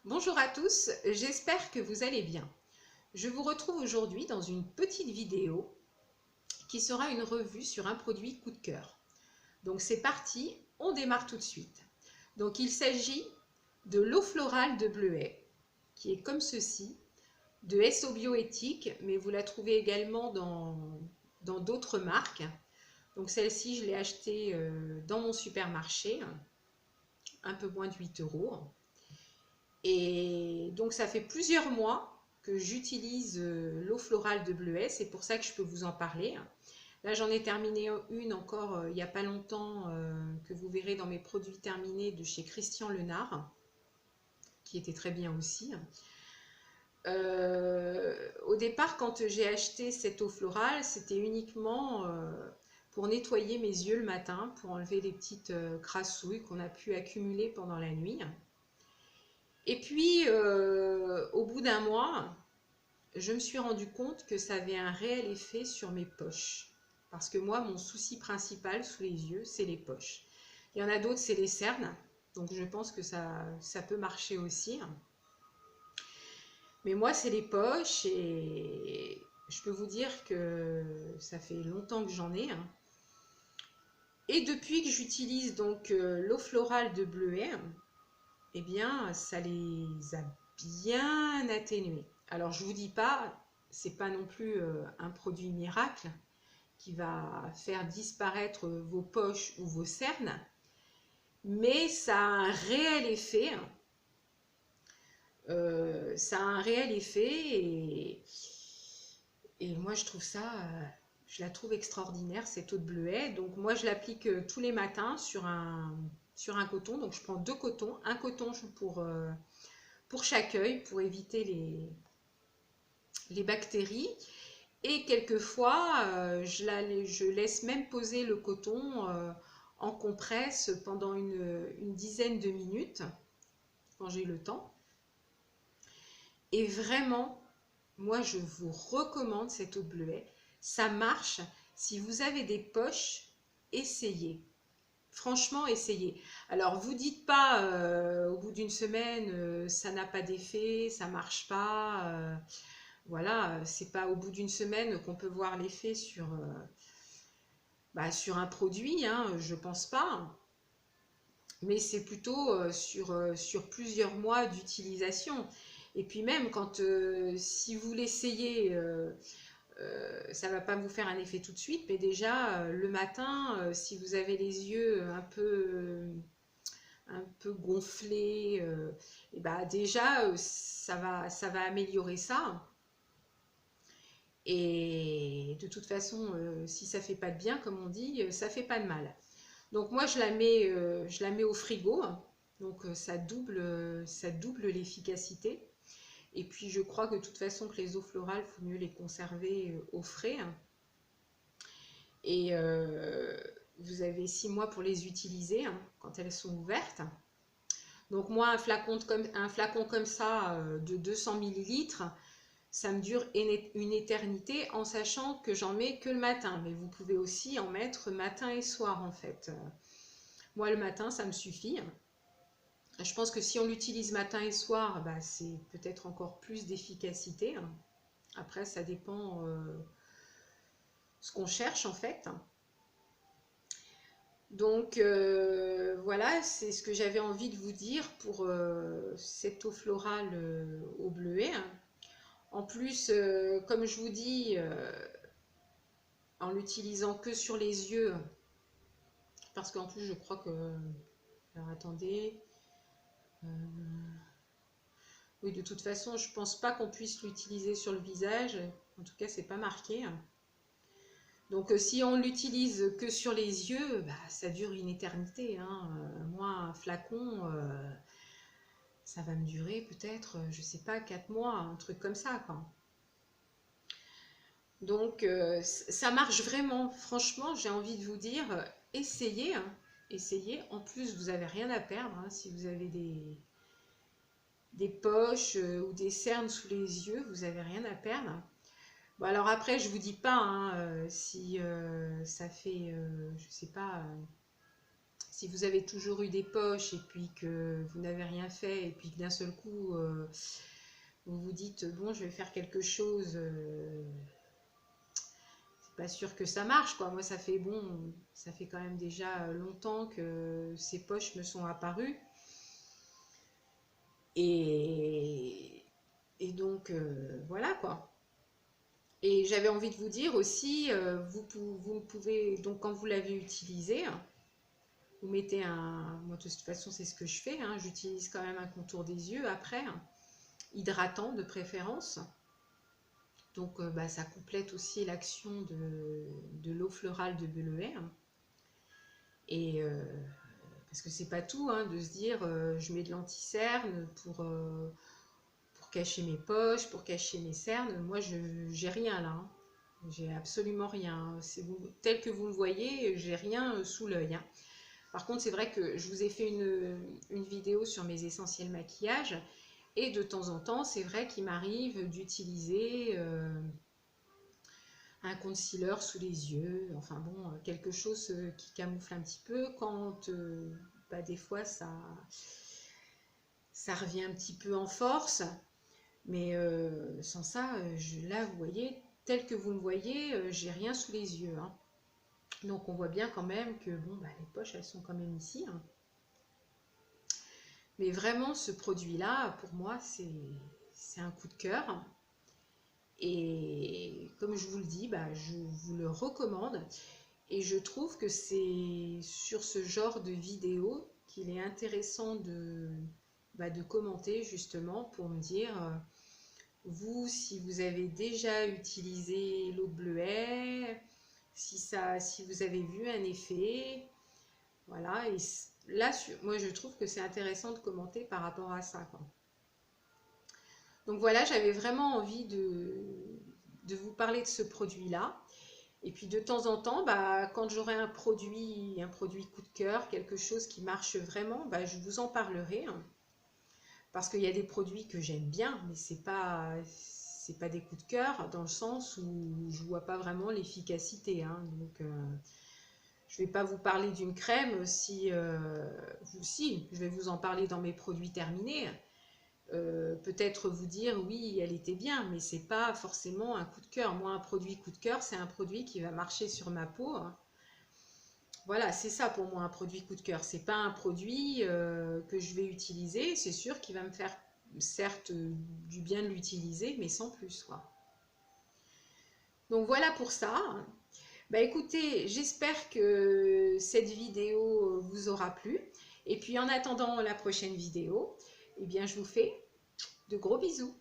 Bonjour à tous, j'espère que vous allez bien. Je vous retrouve aujourd'hui dans une petite vidéo qui sera une revue sur un produit coup de cœur. Donc c'est parti, on démarre tout de suite. Donc il s'agit de l'eau florale de Bleuet, qui est comme ceci, de SO Bioéthique, mais vous la trouvez également dans d'autres marques. Donc celle-ci, je l'ai achetée dans mon supermarché, un peu moins de 8 euros. Et donc ça fait plusieurs mois que j'utilise l'eau florale de Bleuet, c'est pour ça que je peux vous en parler. Là j'en ai terminé une encore il n'y a pas longtemps que vous verrez dans mes produits terminés de chez Christian Lenard, qui était très bien aussi. Au départ, quand j'ai acheté cette eau florale, c'était uniquement pour nettoyer mes yeux le matin, pour enlever les petites crassouilles qu'on a pu accumuler pendant la nuit. Et puis, au bout d'un mois, je me suis rendu compte que ça avait un réel effet sur mes poches. Parce que moi, mon souci principal sous les yeux, c'est les poches. Il y en a d'autres, c'est les cernes. Donc je pense que ça peut marcher aussi. Mais moi, c'est les poches et je peux vous dire que ça fait longtemps que j'en ai. Et depuis que j'utilise donc l'eau florale de Bleuet, eh bien, ça les a bien atténués. Alors, je vous dis pas, c'est pas non plus un produit miracle qui va faire disparaître vos poches ou vos cernes, mais ça a un réel effet. Ça a un réel effet et moi je trouve ça, je la trouve extraordinaire cette eau de Bleuet. Donc moi je l'applique tous les matins sur un coton. Donc je prends deux cotons, un coton pour chaque œil pour éviter les bactéries. Et quelquefois, je laisse même poser le coton en compresse pendant une dizaine de minutes, quand j'ai le temps. Et vraiment, moi, je vous recommande cette eau de Bleuet. Ça marche. Si vous avez des poches, essayez. Franchement, essayez. Alors, vous dites pas au bout d'une semaine, ça n'a pas d'effet, ça marche pas. Voilà, c'est pas au bout d'une semaine qu'on peut voir l'effet sur un produit, hein, je pense pas. Mais c'est plutôt sur plusieurs mois d'utilisation. Et puis même quand si vous l'essayez, ça va pas vous faire un effet tout de suite, mais déjà le matin, si vous avez les yeux un peu gonflés, et bah déjà ça va améliorer ça. Et de toute façon, si ça fait pas de bien, comme on dit, ça fait pas de mal. Donc moi, je la mets au frigo. Donc ça double l'efficacité. Et puis je crois que de toute façon que les eaux florales, il faut mieux les conserver au frais. Et vous avez 6 mois pour les utiliser quand elles sont ouvertes. Donc moi, un flacon comme ça de 200 millilitres, ça me dure une éternité en sachant que j'en mets que le matin. Mais vous pouvez aussi en mettre matin et soir en fait. Moi, le matin, ça me suffit. Je pense que si on l'utilise matin et soir, bah, c'est peut-être encore plus d'efficacité. Après, ça dépend ce qu'on cherche en fait. Donc voilà, c'est ce que j'avais envie de vous dire pour cette eau florale au bleuet. En plus, comme je vous dis, en l'utilisant que sur les yeux, parce qu'en plus je crois que... Alors attendez... Oui, de toute façon, je pense pas qu'on puisse l'utiliser sur le visage. En tout cas, c'est pas marqué. Donc, si on l'utilise que sur les yeux, bah, ça dure une éternité. Moi, un flacon, ça va me durer peut-être, je sais pas, 4 mois, un truc comme ça, quoi. Donc, ça marche vraiment. Franchement, j'ai envie de vous dire, essayez. Essayez. En plus, vous n'avez rien à perdre si vous avez des poches ou des cernes sous les yeux, vous n'avez rien à perdre. Bon, alors après, je vous dis pas si ça fait, je sais pas, si vous avez toujours eu des poches et puis que vous n'avez rien fait et puis que d'un seul coup vous vous dites bon je vais faire quelque chose, c'est pas sûr que ça marche quoi. Moi ça fait quand même déjà longtemps que ces poches me sont apparues et donc voilà quoi. Et j'avais envie de vous dire aussi, vous pouvez, donc quand vous l'avez utilisé, vous mettez moi de toute façon c'est ce que je fais, hein, j'utilise quand même un contour des yeux après, hydratant de préférence. Donc bah, ça complète aussi l'action de l'eau florale de Bleuet. Et parce que c'est pas tout, hein, de se dire je mets de l'anti-cerne pour cacher mes poches, pour cacher mes cernes. Moi j'ai rien là, hein. J'ai absolument rien. Tel que vous me voyez, j'ai rien sous l'œil, hein. Par contre, c'est vrai que je vous ai fait une vidéo sur mes essentiels maquillage et de temps en temps, c'est vrai qu'il m'arrive d'utiliser un concealer sous les yeux, enfin bon, quelque chose qui camoufle un petit peu quand bah, des fois ça revient un petit peu en force. Mais sans ça, là, vous voyez, tel que vous me voyez, j'ai rien sous les yeux, hein. Donc on voit bien quand même que bon, bah, les poches, elles sont quand même ici, hein. Mais vraiment, ce produit-là, pour moi, c'est un coup de cœur. Et comme je vous le dis, bah, je vous le recommande. Et je trouve que c'est sur ce genre de vidéo qu'il est intéressant bah, de commenter justement pour me dire... vous, si vous avez déjà utilisé l'eau de Bleuet, si vous avez vu un effet, voilà. Et là, moi, je trouve que c'est intéressant de commenter par rapport à ça, quoi. Donc voilà, j'avais vraiment envie de vous parler de ce produit-là. Et puis de temps en temps, bah, quand j'aurai un produit coup de cœur, quelque chose qui marche vraiment, bah, je vous en parlerai, hein. Parce qu'il y a des produits que j'aime bien, mais c'est pas des coups de cœur dans le sens où je vois pas vraiment l'efficacité, hein. Donc je vais pas vous parler d'une crème si je vais vous en parler dans mes produits terminés. Peut-être vous dire oui elle était bien, mais c'est pas forcément un coup de cœur. Moi un produit coup de cœur c'est un produit qui va marcher sur ma peau, hein. Voilà, c'est ça pour moi un produit coup de cœur. C'est pas un produit que je vais utiliser. C'est sûr qu'il va me faire certes du bien de l'utiliser, mais sans plus, quoi. Donc voilà pour ça. Bah écoutez, j'espère que cette vidéo vous aura plu. Et puis en attendant la prochaine vidéo, eh bien je vous fais de gros bisous.